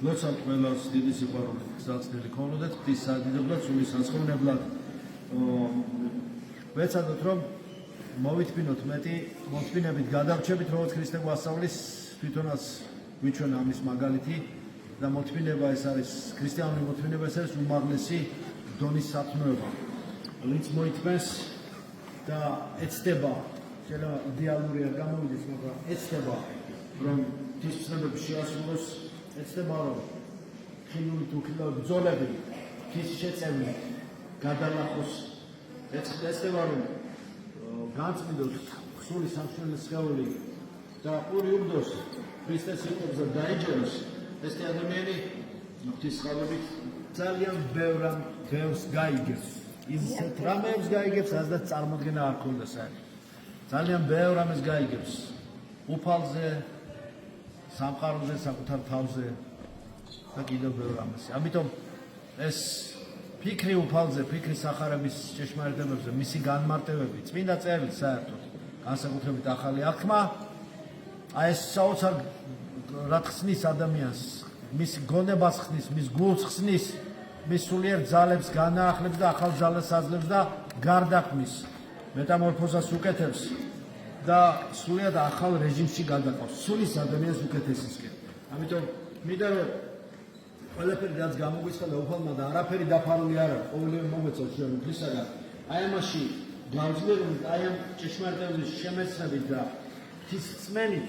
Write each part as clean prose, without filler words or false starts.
ლოცავ ყველას დიდი სიყვარული გზაცდელი ქონოდეთ ღვთის სადიდებლად სული სასწაუნებლად ვეცადოთ რომ მოვიტბინოთ მეტი მოთმინებით გადარჩებით როგორც ქრისტე გვასწავლის თვითონაც ვიჩვენა ამის მაგალითი და მოთმინება ეს არის ქრისტიანული მოთმინება ეს არის უმაღლესი დონის საქმეობა ვინც მოითმენს და ეცდება შეიძლება იდეალური არ გამოვიდეს მაგრამ ეცდება რომ ღვთისმსწრებები შეასრულოს ეცდება რომ ხილული თუ ხილული ბრძოლები ღვთის შეწევნით გადალახოს ეცდება რომ განწმინდოს სული სამშვილდის სხეული და პური უბდოს ქრისტეს სიტყვებზე დაიჯეროს ეს ადამიანი ღვთის ხალობით ძალიან ბევრს გაიგებს ისეთ რამებს გაიგებს სადაც წარმოდგენა არ ქონდა საერთოდ ძალიან ბევრ რამეს გაიგებს უფალზე სამყაროზე საკუთარ თავზე და კიდევ ბევრ რამეს ამიტომ ეს ფიქრი უფალზე ფიქრი სახარების ჭეშმარიტებებზე მისი განმარტებები წმინდა წერილი საერთოდ განსაკუთრებით ახალი აღქმა აი ეს საოცარ რა ხსნის ადამიანს მის გონებას ხსნის მის გულს ხსნის მის სულიერ ძალებს განაახლებს და ახალ ძალას აძლევს და გარდაქმნის მეტამორფოზას უკეთებს და სულიად ახალ რეჟიმში გადაყავს სულის ადამიანს უკეთესისკენ ამიტომ მინდა რომ ყველაფერი რაც გამოგვიცხადა უფალმა და არაფერი დაფარული არ არის ყოველივე მოგვეცეს ჩვენ ღვთისაგან აი ამაში გამძლეობით აი ამ ჭეშმარიტების შემეცნებით და ღვთის რწმენით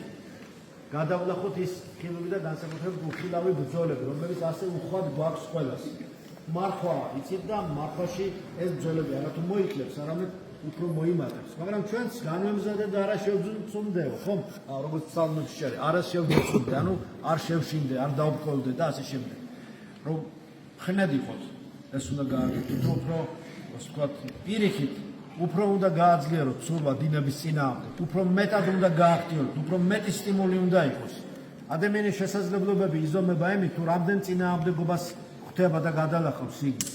გადავლახოთ ის ხილული და განსაკუთრებით უხილავი ბრძოლები რომელიც ასე უხვად გვაქვს ყველას მარხვა იცით და მარხვაში ეს ბრძოლები არა თუ მოიკლებს არამედ უფრო მოიმატებს მაგრამ ჩვენს განვემზადე და არა შევძუნდეო ხომ როგორც ფსალმებში წერია არა შევძუნდე ანუ არ შევშინდე არ დაუბრკოლდე და ასე შემდეგ რომ ხნედ იყოთ ეს უნდა გააკეთოთ უფრო ასე ვთქვათ პირიქით უფრო უნდა გააძლიეროთ ცურვა დინების წინააღმდეგ უფრო მეტად უნდა გააქტიუროთ უფრო მეტი სტიმული უნდა იყოს ადამიანის შესაძლებლობები იზომება იმით თუ რამდენ წინააღმდეგობას ხვდება და გადალახავს იგი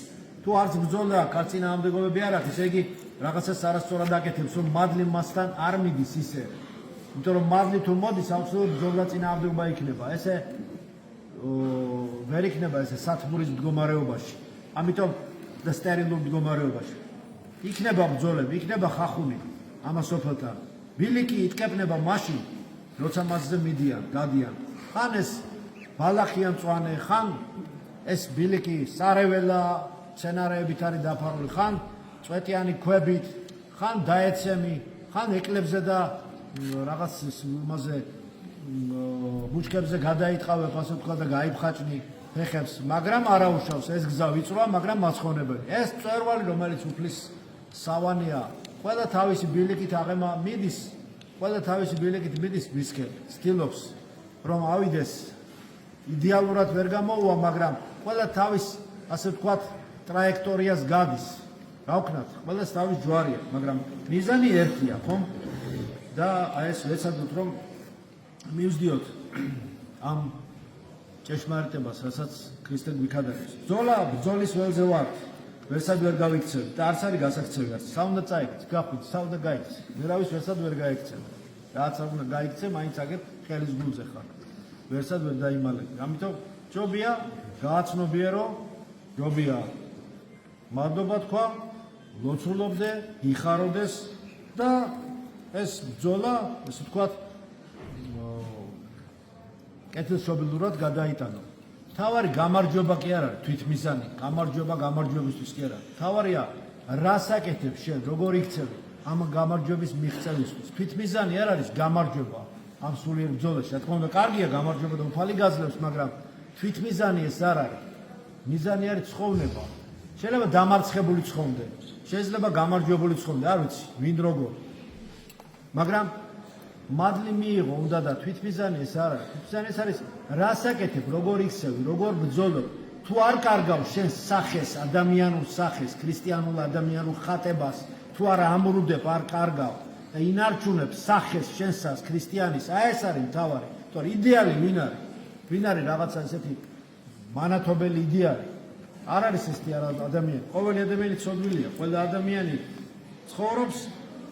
თუ არც ბრძოლა არ წინააღმდეგობები არ აქვს ესე იგი რაღაცას არასწორად აკეთებს რომ მადლი მასთან არ მიდის ისე იმიტომ რომ მადლი თუ მოდის აუცილებლად ბრძოლა წინააღმდეგობა იქნება ესე ვერ იქნება ესე სათბურის მდგომარეობაში ამიტომ და სტერილურ მდგომარეობაში იქნება ბრძოლები იქნება ხახუნი ამასოფელთან ბილიკი იტკეპნება მაშინ როცა მასზე მიდიან დადიან ხან ეს ბალახიან მწვანე ხან ეს ბილიკი სარეველა სცენარეებით არის დაფარული ხან წვეტიანი ქვებით ხან დაეცემი ხან ეკლებზე და რაღაც იმაზე ბუჩქებზე გადაიტყავებ ასე ვთქვა და გაიფხაჭნი ფეხებს მაგრამ არაუშავს ეს გზა ვიწროა მაგრამ მაცხონებელი ეს მწვერვალი რომელიც უფლის სავანია ყველა თავისი ბილიკით აღემა მიდის ყველა თავისი ბილიკით მიდის მისკენ ცდილობს რომ ავიდეს იდეალურად ვერ გამოუვა მაგრამ ყველა თავის ასე ვთქვათ ტრაექტორიას გადის რა ვქნათ ყველას თავის ჯვარია მაგრამ მიზანი ერთია ხომ და აი ეს ვეცადოთ რომ მივსდიოთ ამ ჭეშმარიტებას რასაც ქრისტე გვიქადაგებს ბრძოლა ბრძოლის ველზე ვართ ვერსად ვერ გავიქცევთ და არც არის გასაქცევი არც სა უნდა წაიქცეთ გახვით სა უნდა გაიქცეთ ვერავის ვერსად ვერ გაიქცევ რაც არ უნდა გაიქცე მაინც აგებ ხელის გულზე ხარ ვერსად ვერ დაიმალები ამიტომ ჯობია გააცნობიერო ჯობია მადლობა თქვა ლოცულობდე იხაროდეს და ეს ბრძოლა ესე ვთქვათ კეთილშობილურად გადაიტანო თავარი გამარჯვება კი არ არის თვითმიზანი გამარჯვება გამარჯვებისთვის კი არა თავარია რას აკეთებ შენ როგორ იქცევი ამ გამარჯვების მიღწევისთვის თვითმიზანი არ არის გამარჯვება ამ სულიერ ბრძოლაში რა თქმა უნდა კარგია გამარჯვება და უფალი გაძლევს მაგრამ თვითმიზანი ეს არ არის მიზანი არის ცხოვნება შეიძლება დამარცხებული ცხოვნდე შეიძლება გამარჯვებული ცხოვნდე არ ვიცი ვინ როგორ მაგრამ მადლი მიიღო უნდა და თვითმიზანი ეს არ არის თვითმიზანი ეს არის რას აკეთებ როგორ იქცევი როგორ ბრძოლობ თუ არ კარგავ შენ სახეს ადამიანურ სახეს ქრისტიანულ ადამიანურ ხატებას თუ არ ამრუდებ არ კარგავ და ინარჩუნებ სახეს შენსას ქრისტიანის აი ეს არის მთავარი თორე იდეალი ვინ არის რაღაცა ესეთი მანათობელი იდეალი არ არის ესეთი ადამიანი ყოველი ადამიანი ცოდვილია ყველა ადამიანი ცხოვრობს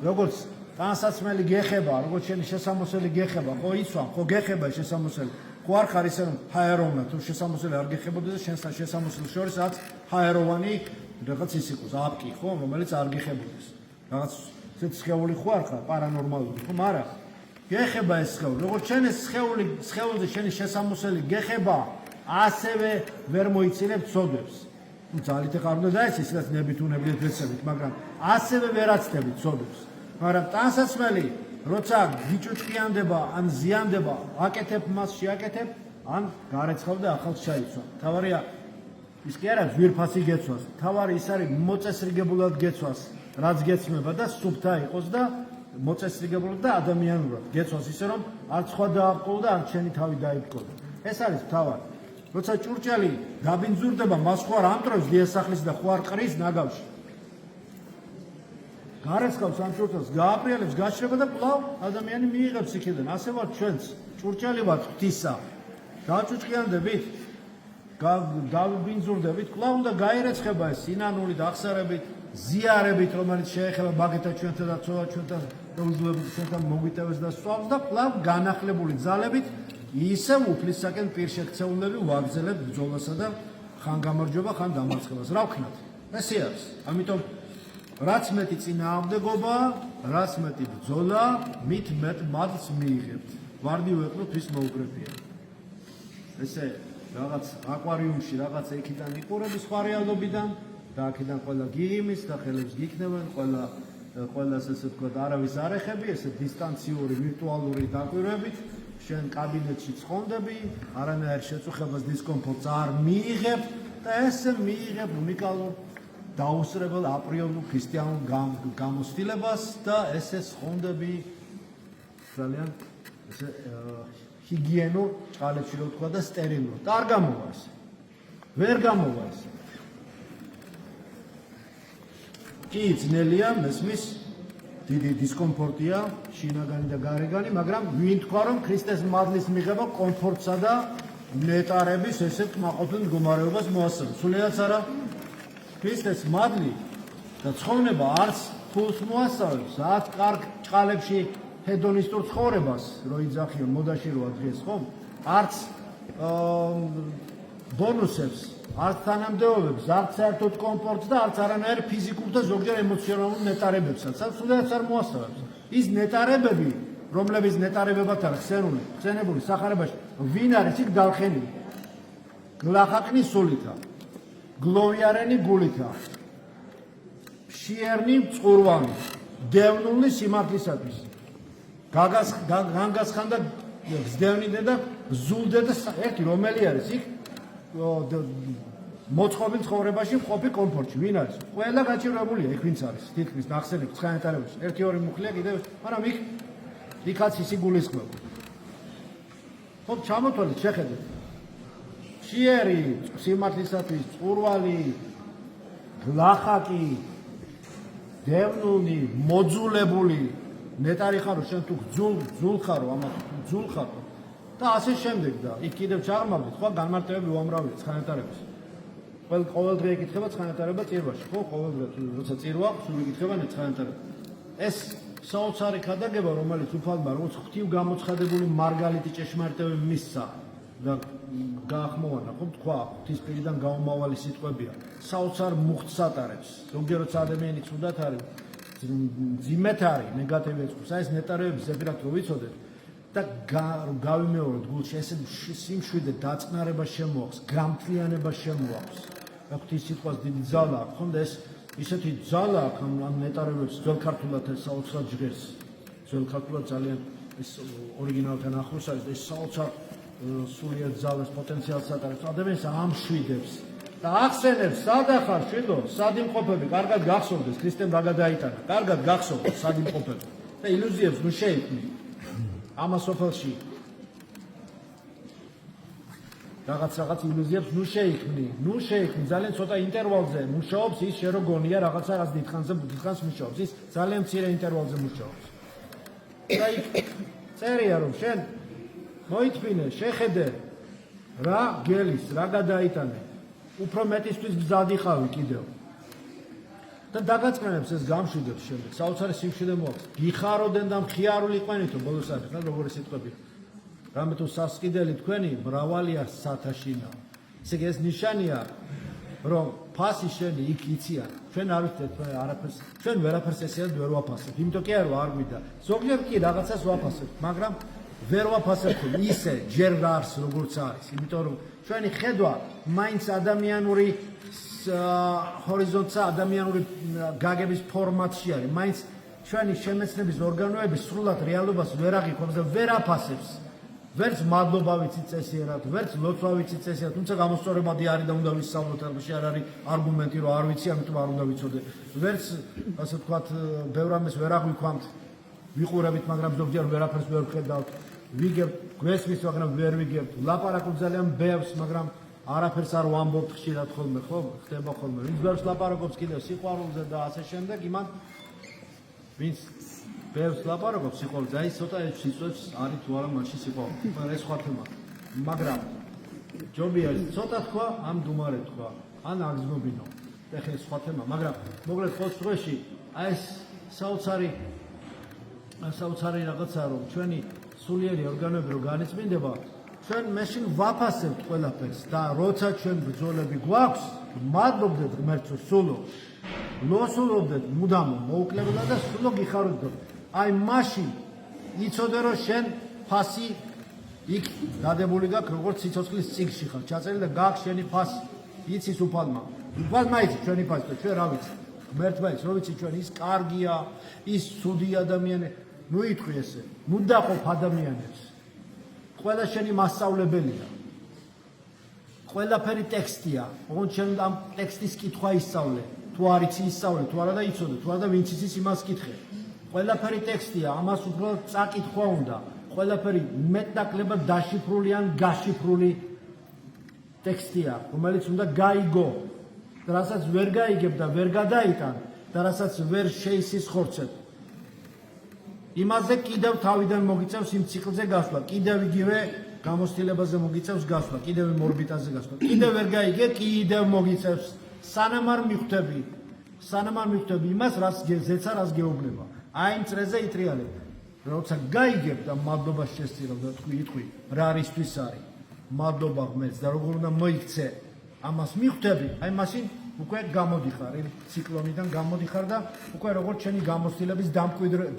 როგორც განსაცმელი გეხება, როგორც შენი შესამოსელი გეხება, ხო იცვა, ხო გეხება შესამოსელი. ხო არ ხარ ისე რომ ჰაეროვნა თუ შესამოსელი არ გეხებოდეს და შენსთან შესამოსელს შორის რაც ჰაეროვანი რაღაც ის იყოს აპკი ხო რომელიც არ გეხებოდეს რაღაც ისეთ სხეული ხო არ ხარ პარანორმალური ხო მაგრამ გეხება ეს სხეული როგორც შენ ეს სხეულზე შენი შესამოსელი გეხება ასევე ვერ მოიცინებ ცოდვებს ძალით ხარ უნდა დაეცეს რაც ნებით უნებლიეთ ვეცებით მაგრამ ასევე ვერ აცდებით ცოდვებს მაგრამ ტანსაცმელი როცა გიჭუჭყიანდება ან ზიანდება აკეთებ მას შეაკეთებ ან გარეცხავ და ახალს ჩაიცვა თავარია ის კი არა ძვირფასი გეცვას თავარი ის არის მოწესრიგებულად გეცვას რაც გეცნობა და სუფთა იყოს და მოწესრიგებულად და ადამიანურად გეცვას ისე რომ არც სხვა დააყო და არც შენი თავი დაიფკოდა ეს არის თავარი როცა ჭურჭელი გაბინძურდება მას ხო არ ამტრევს დიასახლის და ხო არ ყრის ნაგავში გარეცხავს ამ ჭურჭელს გააბრიალებს გაჩრება და კვლავ ადამიანი მიიღებს იქიდან ასე ვარ ჩვენც ჭურჭელი ვართ ღვთისა გაჭუჭყიანდებით გავბინძურდებით კვლავ უნდა გაირეცხება ეს სინანული და აღსარებით ზიარებით რომელიც შეეხება ბაგეთა ჩვენთან და ცოლა ჩვენთან და უძლებს ჩვენთან მოგვიტევეს და სწავს და კვლავ განახლებული ძალებით ისევ უფლისაკენ პირშექცეულები ვაგრძელებ ბრძოლასა და ხან გამარჯვება ხან დამარცხებას რა ვქნათ ესე არის ამიტომ რაც მეტი წინააღმდეგობა რაც მეტი ბრძოლა მით მეტ მადლს მიიღებთ ვარდი ვეყნოთ ვის მოუკრეფია ესე რაღაც აკვარიუმში რაღაც ეკიდან იყურები სხვა რეალობიდან და აქედან ყველა გიღიმის და ხელებს გიქნევენ ყველას ესე ვთქვათ არავის არ ეხები ესე დისტანციური ვირტუალური დაკვირვებით შენ კაბინეტში ცხონდები არანაირ შეწუხებას დისკომფორტს არ მიიღებ და ესე მიიღებ უნიკალურ დაუსრებელ აპრიორულ ქრისტიანულ გამოცდილებას და ესე ცხონდები ძალიან ესე ჰიგიენურ ჭყალებში რო ვთქვა და სტერილურ და არ გამოვა ეს ვერ გამოვა ეს კი ძნელია მესმის დიდი დისკომფორტია შინაგანი და გარეგანი მაგრამ ვინ თქვა რომ ქრისტეს მადლის მიღება კომფორტსა და ნეტარების ესე კმაყოფილ მდგომარეობას მოასწავებს სულიერად არა ქრისტეს მადლი და ცხოვრება არც ფულს მოასწავებს არც კარგ ჭყალებში ჰედონისტურ ცხოვრებას რო იძახიო მოდაში რო ადგეს ხომ არც ბონუსებს არც თანამდებობებს არც საერთოდ კომფორტს და არც არანაირ ფიზიკურ და ზოგჯერ ემოციონალურ ნეტარებებსაც სულიერად არ მოასწავებს ის ნეტარებები რომლებიც ნეტარებებად არის ხსენებული სახარებაში ვინ არის იქ დალხენილი გლახაკნის სულითა გლოვიარენი გულითა ფშიერნი მწყურვანი დევნული სიმართლისათვის განგასხან და გზდევნიდე და ზულდე და ერთი რომელი არის იქ მოწყობილ ცხოვრებაში მყოფი კომფორტში ვინ არის ყველა გაჭირვებულია იქ ვინც არის თითქმის ნახსენებს ცხენეთარებში ერთი ორი მუხლია კიდევ მაგრამ იქაც ისი გულისხმობა ხო ჩამოთვალეთ შეხედეთ ფშიერი სიმართლისათვის წყურვალი გლახაკი დევნული მოძულებული ნეტარი ხარო შენ თუ ძულ ხარო ამათ ძულ ხარო და ასე შემდეგ და იქ კიდევ ჩაღმავდით ხო განმარტებები უამრავია ცხენეთარების ყოველ დღე ეკითხება ცხენეთარება წირვაში ხო ყოველ დღე როცა წირვა სულ ეკითხება ცხენეთარება ეს საოცარი ქადაგება რომელიც უფალმა როგორც ღვთივ გამოცხადებული მარგალიტი ჭეშმარიტებები მისცა და გაახმოვანა ხო თქვა ღვთისპირიდან გაუმავალი სიტყვებია საოცარ მუხტს ატარებს ზოგჯერ როცა ადამიანი ცუდად არის ძიმეთ არის ნეგატივი ეწყობს აი ეს ნეტარებები ზებრად რო ვიცოდეთ და გავიმეოროთ გულში ესე სიმშვიდე დაწყნარება შემოაქვს გამთლიანება შემოაქვს და ღვთის სიტყვას დიდი ძალა აქვს ხო და ეს ისეთი ძალა აქვს ამ ნეტარებებს ძველ ქართულად ეს საოცრად ჟღერს ძველ ქართულად ძალიან ეს ორიგინალთან ახლოს არის ეს საოცარ სულიერ ძალას პოტენციალს ატარებს ადამიანს ამშვიდებს და ახსენებს სად ახარ შვიდო სად იმყოფები კარგად გახსოვდეს ქრისტემ რა გადაიტანა კარგად გახსოვდეს სად იმყოფები და ილუზიებს ნუ შეიქმნი ამას სოფელში რაღაც ილუზიებს ნუ შეიქმნი ძალიან ცოტა ინტერვალზე მუშაობს ის შე რო გონია რაღაცა რაც დიდხანს მუშაობს ის ძალიან მცირე ინტერვალზე მუშაობს და იქ წერია რომ შენ მოითმინე შეხედე რა გელის რა გადაიტანე უფრო მეტისთვის გზად იყავი კიდევ და დაგაწყენებს ეს გამშვიდებს შემდეგ საოცარი სიმშვიდე მოაქვს გიხაროდნენ და მხიარული იყვენითო ბოლოს არის რა როგორი სიტყვები რამე თუ სასყიდელი თქვენი მრავალია საათაშინა. ესე იგი ეს ნიშანია, რომ ფასი შენი იქ იციან. ჩვენ არ ვიცით არაფერს, ჩვენ ვერაფერს ესეად ვერ ვაფასებთ. იმიტომ კი არა არ გვიდა. ზოგჯერ კი რაღაცას ვაფასებთ, მაგრამ ვერ ვაფასებთ ისე ჯერ რა არის როგორც არის. იმიტომ რომ ჩვენი ხედვა მაინც ადამიანური ჰორიზონტსა, ადამიანური გაგების ფორმატში არის. მაინც ჩვენი შემეცნების ორგანოები სრულად რეალობას ვერ აღიქვამს და ვერ აფასებს. ვერც მადლობა ვიცით წესიერად, ვერც ლოცვა ვიცით წესიერად, თუმცა გამოსწორებადი არის და უნდა ვისწავლოთ, არაში არ არის არგუმენტი, რომ არ ვიცი, ამიტომ არ უნდა ვიცოდე. ვერც, ასე ვთქვათ, ბევრ ამას ვერ აღვიქვამთ, ვიყურებით, მაგრამ ზოგჯერ ვერაფერს ვერ ვხედავთ, ვიგებთ, გვესმის, მაგრამ ვერ ვიგებთ, ვლაპარაკობთ ძალიან ბევრს, მაგრამ არაფერს არ ვამბობთ ხშირად ხოლმე, ხო? ხდება ხოლმე. ვინც ბევრს ლაპარაკობს კიდევ სიყვარულზე და ასე შემდეგ, იმან ვინც ბევრს ლაპარაკობს სიყვარულზე, აი ცოტა სიწვევს არის თუ არა მაშინ სიყვარული. ეს სხვა თემა. მაგრამ ჯობია ცოტა თქვა, ამ დუმარე თქვა, ან აგზნობინო. ეხლა სხვა თემა, მაგრამ მოკლედ ყოველ შემთხვევაში აი ეს საოცარი რაღაცა რომ ჩვენი სულიერი ორგანოები რო განიწმინდება, ჩვენ მაშინ ვაფასებთ ყველაფერს და როცა ჩვენ ბრძოლები გვაქვს, მადლობდეთ ღმერთს სულო. ლოსულობდეთ მუდამ მოუკლებლა და სულო გიხაროთ. აი მაშინ იცოდე რომ შენ ფასი იქ დადებული გაქვს როგორც სიცოცხლის წიგნში ხარ ჩაწერილი და გაქვს შენი ფასი იცის უფალმა იცის ჩვენი ფასი და ჩვენ რა ვიცი ღმერთმა იცის რომ ვიცი ჩვენ ის კარგია ის ცუდი ადამიანი ნუ იტყვი ესე ნუ დაყოფ ადამიანებს ყველა შენი მასწავლებელია ყველაფერი ტექსტია ოღონდ შენ ამ ტექსტის კითხვა ისწავლე თუ არ იცი ისწავლე თუ არა და იცოდე თუ არა და ვინც იცის იმას კითხე ყველაფერი ტექსტია, ამას უფრო წაკითხვა უნდა. ყველაფერი მეტნაკლებად დაშიფრული ან გაშიფრული ტექსტია, რომელიც უნდა გაიგო. და რასაც ვერ გაიგებ და ვერ გადაიტან და რასაც ვერ შეისხორცებ. იმაზე კიდევ თავიდან მოგიწევს იმ ციკლზე გასვლა, კიდევ იგივე გამოცდილებაზე მოგიწევს გასვლა, კიდევ იმ ორბიტაზე გასვლა. კიდევ ვერ გაიგე, კიდევ მოგიწევს. სანამ არ მიხვდები იმას, რაც ზეცა, რაც გეუბნება. აი იმ წრეზე იტრიალებ. როცა გაიგებ და მადლობას შესწირავ და იტყვი, რა არისთვის არის. მადლობა ღმერთს და როგორ უნდა მოიქცე. ამას მიხვდები, აი მაშინ უკვე გამოდიხარ, იმ ციკლონიდან გამოდიხარ და უკვე როგორც შენი გამოცდილების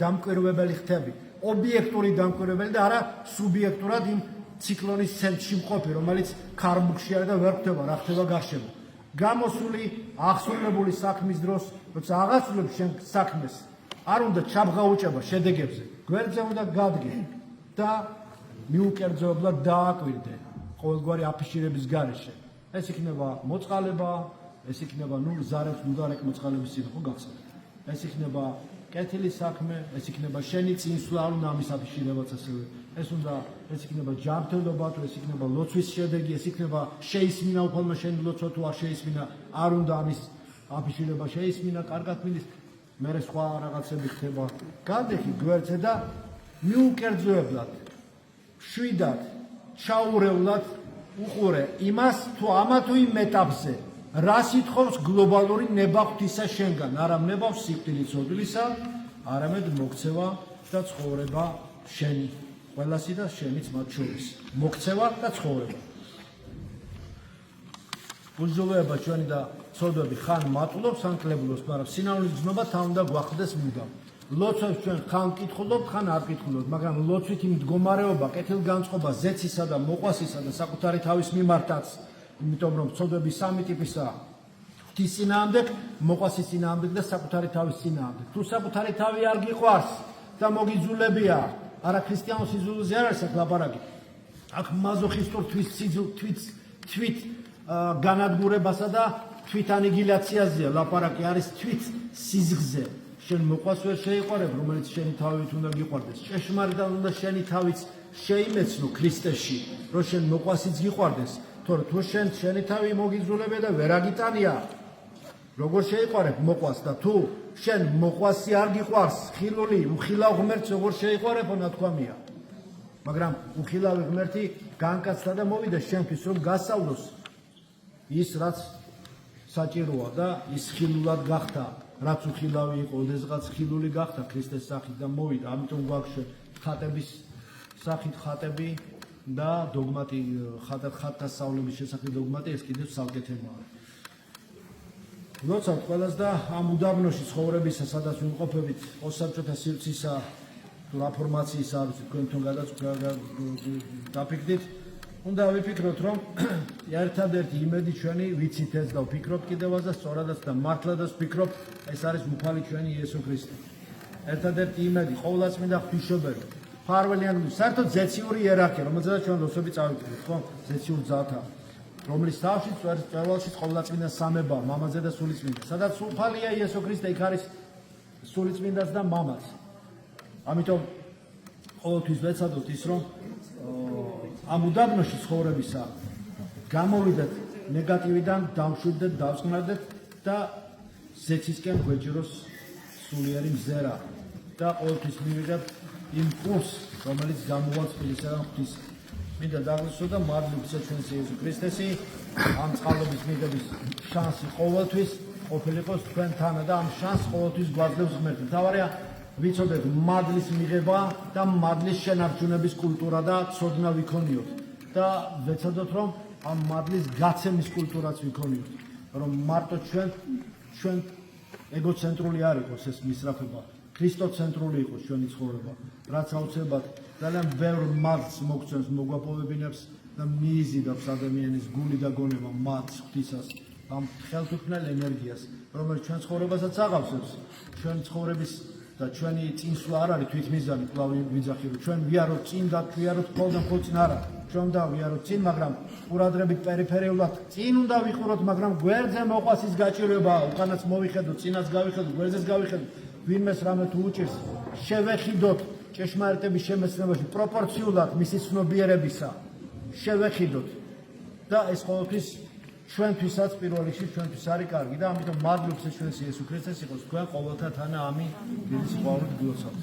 დამკვირვებელი ხდები. ობიექტური დამკვირვებელი და არა სუბიექტურად იმ ციკლონის ცენტრში მყოფი, რომელიც ქარბუქში არის და ვერ ხდება, რა ხდება გარშემო. გამოსული, აღსრულებული საქმის დროს, როცა აღასრულებ შენ საქმეს არ უნდა ჩაბღაუჭება შედეგებზე. გვერდზე უნდა გადგე და მიუკერძოებლად დააკვირდე ყოველგვარი აფიშირების გარეშე. ეს იქნება მოწყალება, ეს იქნება ზარებს ნუდარეკ მოწყალების წინ ხო გახსოვთ. ეს იქნება კეთილის საქმე, ეს იქნება შენი წინსვლა, არ უნდა ამის აფიშირებაც ასევე. ეს იქნება ჯანმრთელობა, თუ ეს იქნება ლოცვის შედეგი, ეს იქნება შეისმინა უფალმა შენი ლოცვა თუ არ შეისმინა, არ უნდა ამის აფიშირება შეისმინა, კარგად მიდის. მერე სხვა რაღაცები ხდება. გადეხი გვერდზე და მიუკერძოებლად, შვიდად, ჩაურევლად უყურე იმას თუ ამა თუ იმ ეტაპზე, რა სითხოვს გლობალური ნებაღვთისა შენგან, არა ნებავს სიკვდილის ოდლისა, არამედ მოქცევა და ცხოვრება შენი, ყველასი და შენიც მათ შორის. მოქცევა და ცხოვრება. უზოლოება ჩვენი და ცოდვები ხან მატულობს, ხან კლებულობს, მაგრამ სინამდვილის გზნობა თან უნდა გვახდეს მუდამ. ლოცვებს ჩვენ ხან კითხულობთ, ხან არ კითხულობთ, მაგრამ ლოცვით იმ მდგომარეობა, კეთილგანწყობა, ზეცისა და მოყვასისა და საკუთარი თავის მიმართაც, იმიტომ რომ ცოდვები სამი ტიპისაა. ღვთის წინააღმდეგ, მოყვასის წინააღმდეგ და საკუთარი თავის წინააღმდეგ. თუ საკუთარი თავი არ გიყვარს და მოგიძულებია, არა ქრისტიანულ სიძულვილზე არ არის აქ ლაპარაკი. აქ მაზოხისტურ თვით განადგურებასა და თვით ანიგილაციაზეა ლაპარაკი არის თვით სიზღზე. შენ მოყვას ვერ შეიყვარებ, რომელიც შენი თავით უნდა გიყვარდეს. ჭეშმარიტად უნდა შენი თავიც შეიმეცნო ქრისტეში, რომ შენ მოყვასიც გიყვარდეს. თორე თუ შენი თავი მოგიძულებია და ვერ აგიტანია, როგორ შეიყვარებ მოყვას და თუ შენ მოყვასი არ გიყვარს, ხილული, უხილავ ღმერთს როგორ შეიყვარებო ნათქვამია. მაგრამ უხილავი ღმერთი განკაცდა და მოვიდა შენთვის რომ გასავლოს ის რაც საჭიროა და ის ხილულად გახდა, რაც უხილავი იყო, ოდესღაც ხილული გახდა ქრისტეს სახით და მოვიდა. ამიტომ გვაქვს ხატების სახით ხატები და დოგმატი ხატასწავლების შესახებ დოგმატი ეს კიდევ ცალკე თემაა. როცა ყველას და ამ უდაბნოში ცხოვრებისა, სადაც ვიმყოფებით, ოსაბჭოთა სივრცისა თუ რაფორმაციის არის თქვენთან დაფიქრდით, უნდა ვიფიქროთ, რომ ერთადერთი იმედი ჩვენი ვიცით ეს და ვფიქრობთ კიდევაც და სწორადაც და მართლადაც ვფიქრობ, ეს არის მუხალი ჩვენი იესო ქრისტე. ერთადერთი იმედი, ყოვლადწმინდა ღვთისმშობელი, მფარველიანი, საერთოდ ზეციური იერარქია, რომელზეც ჩვენ რუსები წავიწყდით, ხო? ზეციურ ძალთა, რომლის თავშიც წვერვალშიც ყოვლადწმინდა სამება, მამაზე და სულიწმინდა. სადაც სულფალია იესო ქრისტე, იქ არის სულიწმინდაც და მამაც. ამიტომ ყოველთვის ვეცადოთ ის, რომ ამ უდაბნოში ცხოვრებისა გამოვიდეთ ნეგატივიდან, დავშვიდეთ, დავწყნარდეთ და ზეცისკენ გვეჯეროს სულიერი მზერა და ყოველთვის მივიღებთ იმ კურსს, რომელიც გამოვალ წყლისაგან ღვთის. მინდა დაგლოცო და მადლობთ ჩვენს იესო ქრისტესი, ამ წყალობის მიღების შანსი ყოველთვის ყოფილიყოს თქვენთან და ამ შანსს ყოველთვის გვაძლევს ღმერთი. მთავარია ვიცოდეთ მადლის მიღება და მადლის შენარჩუნების კულტურა და ცოდნა ვიქონიოთ და ვეცადოთ რომ ამ მადლის გაცემის კულტურაც ვიქონიოთ, რომ მარტო ჩვენ ეგოცენტრული არ იყოს ეს მისწრაფება, ქრისტოცენტრული იყოს ჩვენი ცხოვრება, რაც აუცილებლად ძალიან ბევრ მადლს მოგწევს, მოგვაპოვებინებს და მიიზიდავს ადამიანის გული და გონება მადლს ღვთისას, ამ ხელთუქმნელ ენერგიას, რომელიც ჩვენ ცხოვრებასაც აღავსებს, ჩვენ ცხოვრების და ჩვენი წინსვლა არ არის თვითმიზანი, კვლავ ვიძახი, რომ ჩვენ ვიაროთ წინ და ვიაროთ მხოლოდ წინ არა, ჩვენ უნდა ვიაროთ წინ, მაგრამ ყურადღებით პერიფერიულად წინ უნდა ვიყუროთ, მაგრამ გვერდზე მოყვას ის გაჭირვება, უკანაც მოვიხედოთ, წინაც გავიხედოთ, გვერდზეც გავიხედოთ, ვინმეს რამე თუ უჭირს, შევეხიდოთ ჭეშმარიტების შემეცნებაში პროპორციულად მისი ცნობიერებისა, შევეხიდოთ და ეს ყოველთვის ჩვენთვისაც პირველ რიგში ჩვენთვის არის კარგი და ამიტომ მადლობს ჩვენს იესო ქრისტეს იყოს თქვენ ყოველთა თანა ამი დიდი სიყვარულით გილოცავთ.